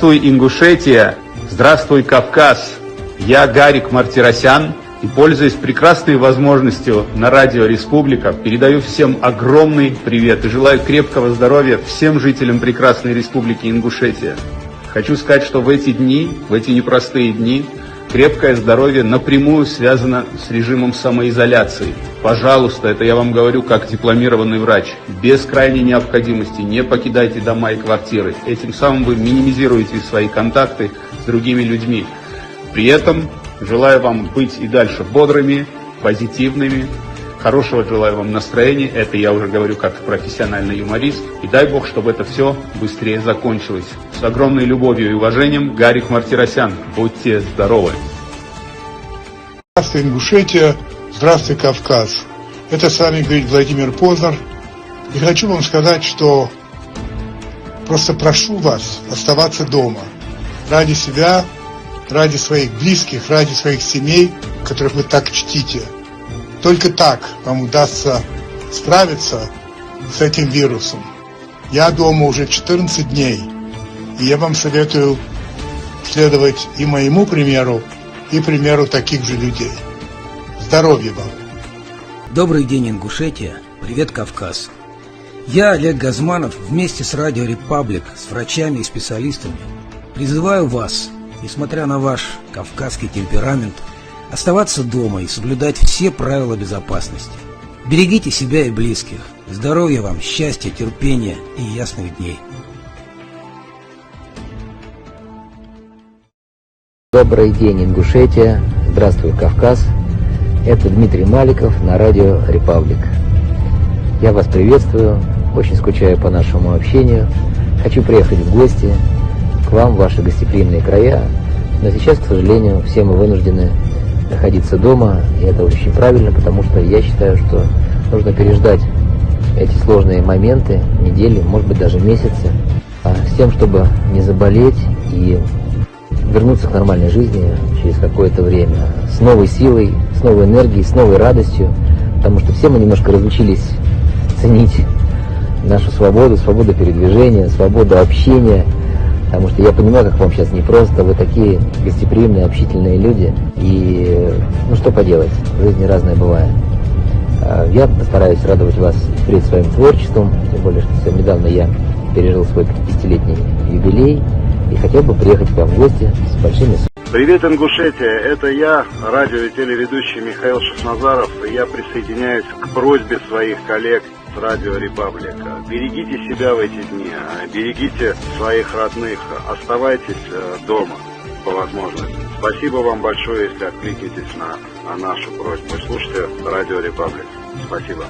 Здравствуй, Ингушетия! Здравствуй, Кавказ! Я Гарик Мартиросян и, пользуясь прекрасной возможностью на радио «Республика», передаю всем огромный привет и желаю крепкого здоровья всем жителям прекрасной республики Ингушетия. Хочу сказать, что в эти дни, в эти непростые дни, крепкое здоровье напрямую связано с режимом самоизоляции. Пожалуйста, это я вам говорю как дипломированный врач, без крайней необходимости не покидайте дома и квартиры. Этим самым вы минимизируете свои контакты с другими людьми. При этом желаю вам быть и дальше бодрыми, позитивными. Хорошего желаю вам настроения, это я уже говорю как профессиональный юморист. И дай Бог, чтобы это все быстрее закончилось. С огромной любовью и уважением, Гарик Мартиросян. Будьте здоровы! Здравствуй, Ингушетия! Здравствуй, Кавказ! Это с вами говорит Владимир Познер. И хочу вам сказать, что просто прошу вас оставаться дома. Ради себя, ради своих близких, ради своих семей, которых вы так чтите. Только так вам удастся справиться с этим вирусом. Я дома уже 14 дней, и я вам советую следовать и моему примеру, и примеру таких же людей. Здоровья вам! Добрый день, Ингушетия! Привет, Кавказ! Я, Олег Газманов, вместе с Радио Репаблик, с врачами и специалистами призываю вас, несмотря на ваш кавказский темперамент, оставаться дома и соблюдать все правила безопасности. Берегите себя и близких. Здоровья вам, счастья, терпения и ясных дней. Добрый день, Ингушетия. Здравствуй, Кавказ. Это Дмитрий Маликов на радио Репаблик. Я вас приветствую, очень скучаю по нашему общению. Хочу приехать в гости к вам в ваши гостеприимные края. Но сейчас, к сожалению, все мы вынуждены находиться дома, и это очень правильно, потому что я считаю, что нужно переждать эти сложные моменты, недели, может быть даже месяцы, с тем, чтобы не заболеть и вернуться к нормальной жизни через какое-то время, с новой силой, с новой энергией, с новой радостью, потому что все мы немножко разучились ценить нашу свободу, свободу передвижения, свободу общения. Потому что я понимаю, как вам сейчас непросто, вы такие гостеприимные, общительные люди. И, что поделать, в жизни разное бывает. Я постараюсь радовать вас впредь своим творчеством, тем более, что совсем недавно я пережил свой 50-летний юбилей и хотел бы приехать к вам в гости с большими... Привет, Ингушетия, это я, радио и телеведущий Михаил Шахназаров, и я присоединяюсь к просьбе своих коллег с радио Репаблика. Берегите себя в эти дни, берегите своих родных, оставайтесь дома по возможности. Спасибо вам большое, если откликнетесь на нашу просьбу. Слушайте радио Репаблик. Спасибо.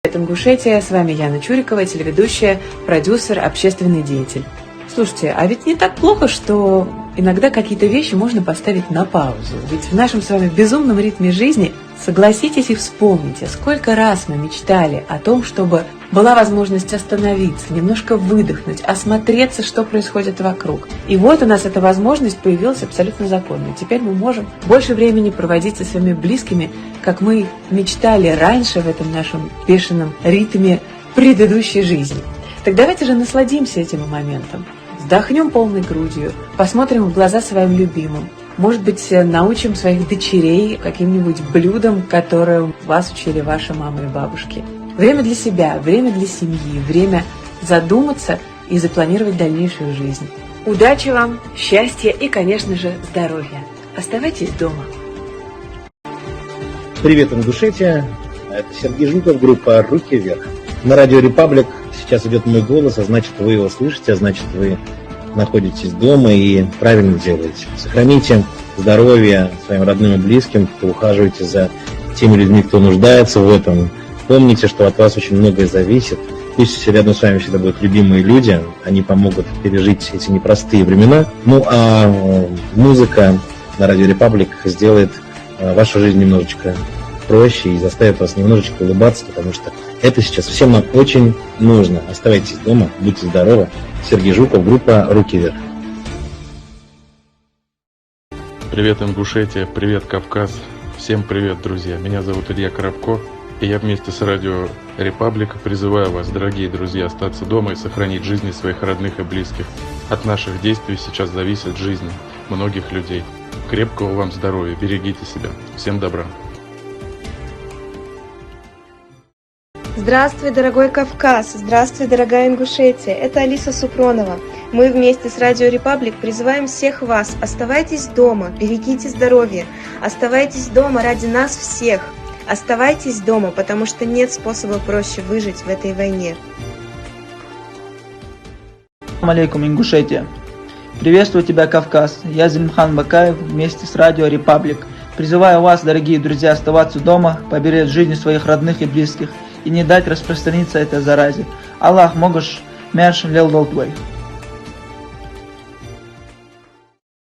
Это Ингушетия, с вами Яна Чурикова, телеведущая, продюсер, общественный деятель. Слушайте, а ведь не так плохо, что иногда какие-то вещи можно поставить на паузу. Ведь в нашем с вами безумном ритме жизни, согласитесь и вспомните, сколько раз мы мечтали о том, чтобы была возможность остановиться, немножко выдохнуть, осмотреться, что происходит вокруг. И вот у нас эта возможность появилась абсолютно законно. Теперь мы можем больше времени проводить со своими близкими, как мы мечтали раньше в этом нашем бешеном ритме предыдущей жизни. Так давайте же насладимся этим моментом. Вдохнем полной грудью, посмотрим в глаза своим любимым. Может быть, научим своих дочерей каким-нибудь блюдам, которые вас учили ваши мамы и бабушки. Время для себя, время для семьи, время задуматься и запланировать дальнейшую жизнь. Удачи вам, счастья и, конечно же, здоровья. Оставайтесь дома. Привет, Ингушетия. Это Сергей Жуков, группа «Руки вверх». На радио Репаблик сейчас идет мой голос, а значит, вы его слышите, а значит, вы находитесь дома и правильно делаете. Сохраните здоровье своим родным и близким, ухаживайте за теми людьми, кто нуждается в этом. Помните, что от вас очень многое зависит. Пусть рядом с вами всегда будут любимые люди, они помогут пережить эти непростые времена. Ну а музыка на радио Репаблик сделает вашу жизнь немножечко проще и заставит вас немножечко улыбаться, потому что это сейчас всем нам очень нужно. Оставайтесь дома, будьте здоровы. Сергей Жуков, группа «Руки вверх». Привет, Ингушетия, привет, Кавказ. Всем привет, друзья. Меня зовут Илья Коробко. И я вместе с Радио Репаблик призываю вас, дорогие друзья, остаться дома и сохранить жизни своих родных и близких. От наших действий сейчас зависит жизнь многих людей. Крепкого вам здоровья, берегите себя. Всем добра. Здравствуй, дорогой Кавказ! Здравствуй, дорогая Ингушетия! Это Алиса Супронова. Мы вместе с Радио Репаблик призываем всех вас: оставайтесь дома, берегите здоровье, оставайтесь дома ради нас всех. Оставайтесь дома, потому что нет способа проще выжить в этой войне. Ассаламу алейкум, Ингушетия. Приветствую тебя, Кавказ. Я Зелимхан Бакаев вместе с Радио Репаблик. Призываю вас, дорогие друзья, оставаться дома, поберечь жизни своих родных и близких и не дать распространиться этой заразе. Аллах, могешь, мерш лел долтвей.